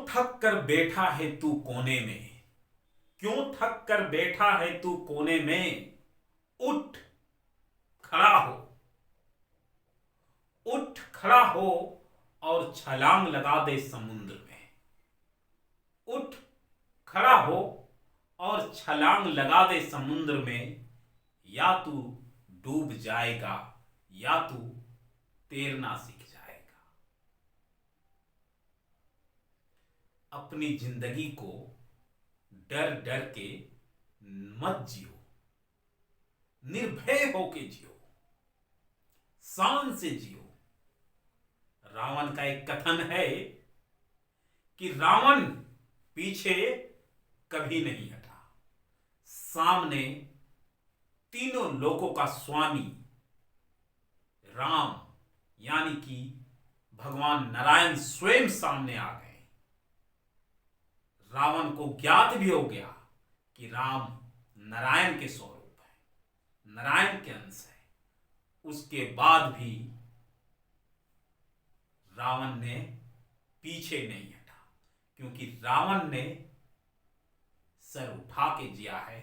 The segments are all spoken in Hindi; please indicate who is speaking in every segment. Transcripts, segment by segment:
Speaker 1: थक कर बैठा है तू कोने में, क्यों थक कर बैठा है तू कोने में। उठ खड़ा हो, उठ खड़ा हो और छलांग लगा दे समुद्र में। उठ खड़ा हो और छलांग लगा दे समुद्र में। या तू डूब जाएगा या तू तैरना सीख जाएगा। अपनी जिंदगी को डर डर के मत जियो, निर्भय होके जियो, शान से जियो। रावण का एक कथन है कि रावण पीछे कभी नहीं हटा, सामने तीनों लोकों का स्वामी राम यानी कि भगवान नारायण स्वयं सामने आ गए। रावण को ज्ञात भी हो गया कि राम नारायण के स्वरूप है, नारायण के अंश है। उसके बाद भी रावण ने पीछे नहीं हटा, क्योंकि रावण ने सर उठा के जिया है,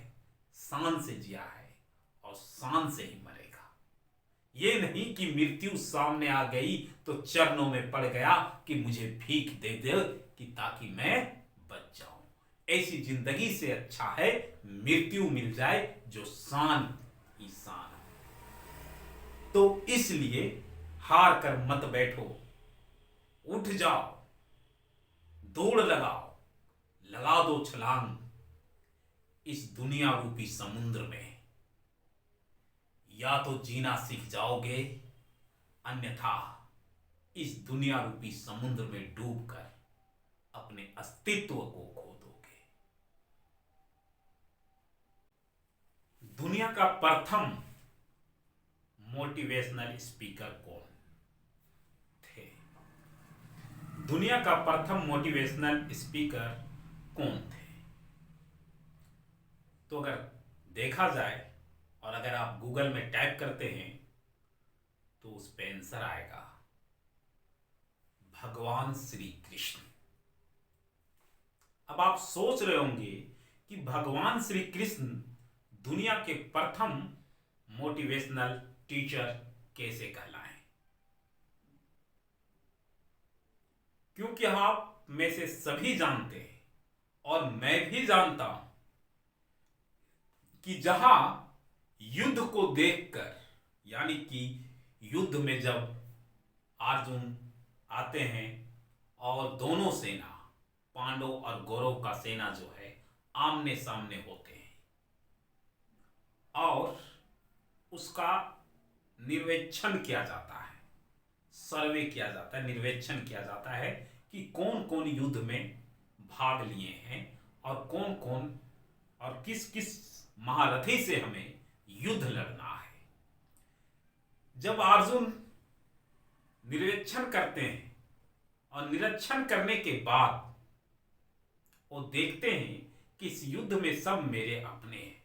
Speaker 1: शान से जिया है और शान से ही मरेगा। ये नहीं कि मृत्यु सामने आ गई तो चरणों में पड़ गया कि मुझे भीख दे दे कि ताकि मैं बच जाऊं। ऐसी जिंदगी से अच्छा है मृत्यु मिल जाए जो शान ही शान है। तो इसलिए हार कर मत बैठो, उठ जाओ, दौड़ लगाओ, लगा दो छलांग इस दुनिया रूपी समुद्र में। या तो जीना सीख जाओगे, अन्यथा इस दुनिया रूपी समुद्र में डूबकर अपने अस्तित्व को खो दोगे। दुनिया का प्रथम मोटिवेशनल स्पीकर कौन थे? दुनिया का प्रथम मोटिवेशनल स्पीकर कौन थे? तो अगर देखा जाए और अगर आप गूगल में टाइप करते हैं तो उस पे आंसर आएगा भगवान श्री कृष्ण। अब आप सोच रहे होंगे कि भगवान श्री कृष्ण दुनिया के प्रथम मोटिवेशनल टीचर कैसे कहलाएं? क्योंकि आप में से सभी जानते हैं और मैं भी जानता हूं कि जहां युद्ध को देखकर, यानी कि युद्ध में जब अर्जुन आते हैं और दोनों सेना पांडव और कौरव का सेना जो है आमने सामने होते हैं और उसका निर्वेक्षण किया जाता है, सर्वे किया जाता है, निर्वेक्षण किया जाता है कि कौन कौन युद्ध में भाग लिए हैं और कौन कौन और किस किस महारथी से हमें युद्ध लड़ना है। जब अर्जुन निरीक्षण करते हैं और निरीक्षण करने के बाद वो देखते हैं कि इस युद्ध में सब मेरे अपने हैं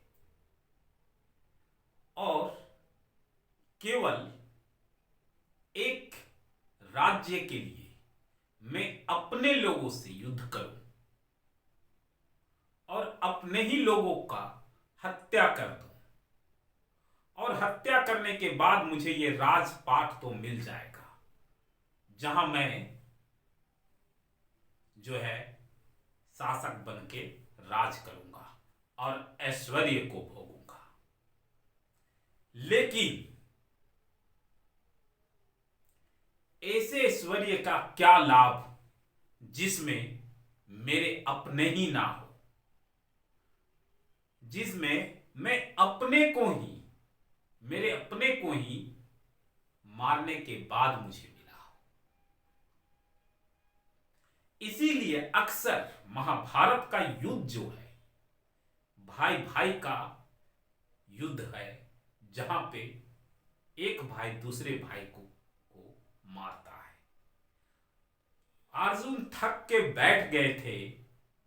Speaker 1: और केवल एक राज्य के लिए मैं अपने लोगों से युद्ध करूं और अपने ही लोगों का हत्या कर दूं और हत्या करने के बाद मुझे ये राजपाट तो मिल जाएगा जहां मैं जो है शासक बन के राज करूंगा और ऐश्वर्य को भोगूंगा। लेकिन ऐसे ऐश्वर्य का क्या लाभ जिसमें मेरे अपने ही ना हो, जिसमें मैं अपने को ही, मेरे अपने को ही मारने के बाद मुझे मिला हो। इसीलिए अक्सर महाभारत का युद्ध जो है भाई भाई का युद्ध है, जहां पे एक भाई दूसरे भाई को मारता है। अर्जुन थक के बैठ गए थे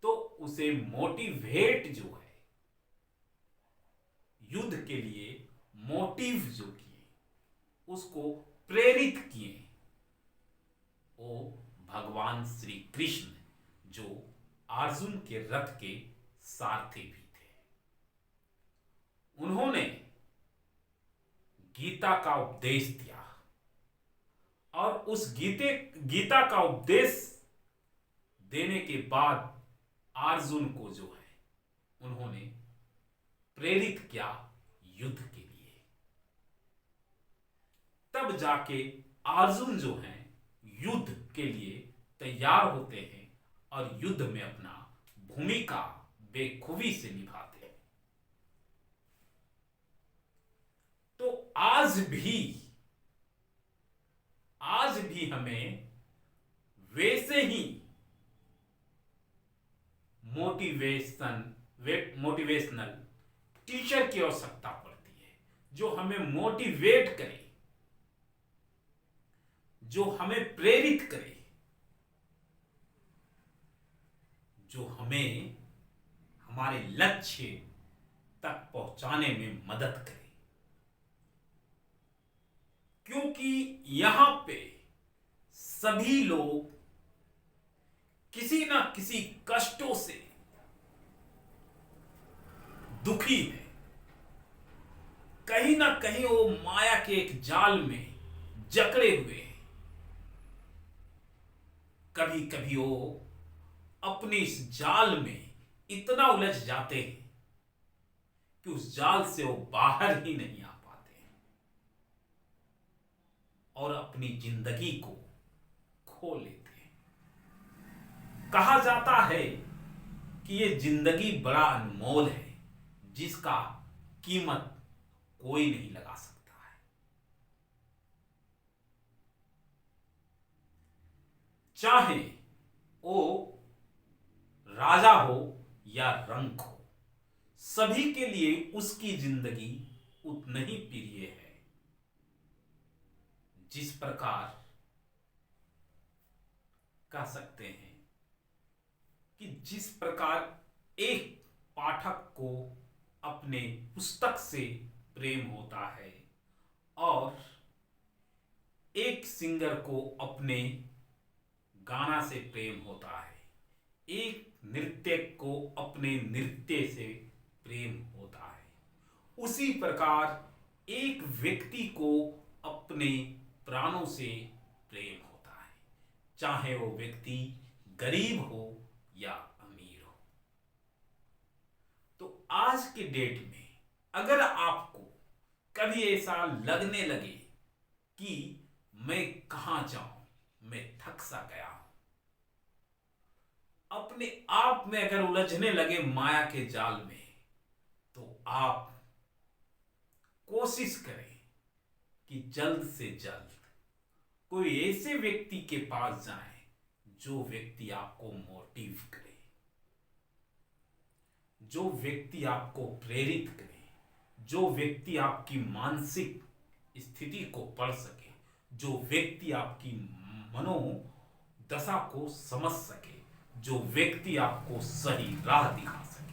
Speaker 1: तो उसे मोटिवेट जो है युद्ध के लिए मोटिव जो किए, उसको प्रेरित किए, वो भगवान श्री कृष्ण जो अर्जुन के रथ के सारथी भी थे। उन्होंने गीता का उपदेश दिया और उस गीता का उपदेश देने के बाद अर्जुन को जो है उन्होंने प्रेरित किया युद्ध के लिए। तब जाके अर्जुन जो हैं युद्ध के लिए तैयार होते हैं और युद्ध में अपना भूमिका बेखूबी से निभाते हैं। तो आज भी हमें वैसे ही मोटिवेशनल टीचर की आवश्यकता पड़ती है, जो हमें मोटिवेट करे, जो हमें प्रेरित करे, जो हमें हमारे लक्ष्य तक पहुंचाने में मदद करे। क्योंकि यहां पे सभी लोग किसी ना किसी कष्टों से दुखी है। कहीं ना कहीं वो माया के एक जाल में जकड़े हुए हैं। कभी कभी वो अपने इस जाल में इतना उलझ जाते हैं कि उस जाल से वो बाहर ही नहीं आ पाते और अपनी जिंदगी को खो लेते हैं। कहा जाता है कि ये जिंदगी बड़ा अनमोल है, जिसका कीमत कोई नहीं लगा सकता है। चाहे वो राजा हो या रंक हो, सभी के लिए उसकी जिंदगी उतनी ही प्रिय है। जिस प्रकार कह सकते हैं कि जिस प्रकार एक पाठक को अपने पुस्तक से प्रेम होता है और एक सिंगर को अपने गाना से प्रेम होता है, एक नृत्यक को अपने नृत्य से प्रेम होता है, उसी प्रकार एक व्यक्ति को अपने प्राणों से प्रेम होता है, चाहे वो व्यक्ति गरीब हो या अमीर हो। तो आज के डेट में अगर आपको कभी ऐसा लगने लगे कि मैं कहां जाऊं, मैं थक सा गया हूं, अपने आप में अगर उलझने लगे माया के जाल में, तो आप कोशिश करें कि जल्द से जल्द कोई ऐसे व्यक्ति के पास जाएं जो व्यक्ति आपको मोटिव करे, जो व्यक्ति आपको प्रेरित करे, जो व्यक्ति आपकी मानसिक स्थिति को पढ़ सके, जो व्यक्ति आपकी मनोदशा को समझ सके, जो व्यक्ति आपको सही राह दिखा सके।